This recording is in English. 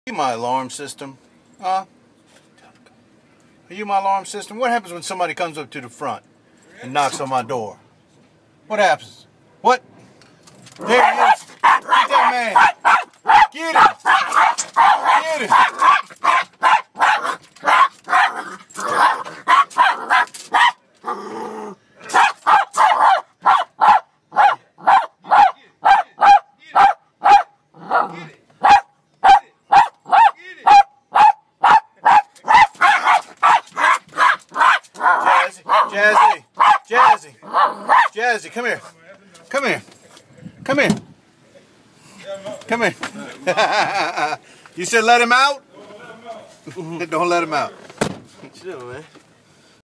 Are you my alarm system? Are you my alarm system? What happens when somebody comes up to the front and knocks on my door? What happens? What? There he is. Get that man. Get him. Get him. Jazzy, come here. Come here. Come here. Come here. You said let him out? Don't let him out. Chill, man.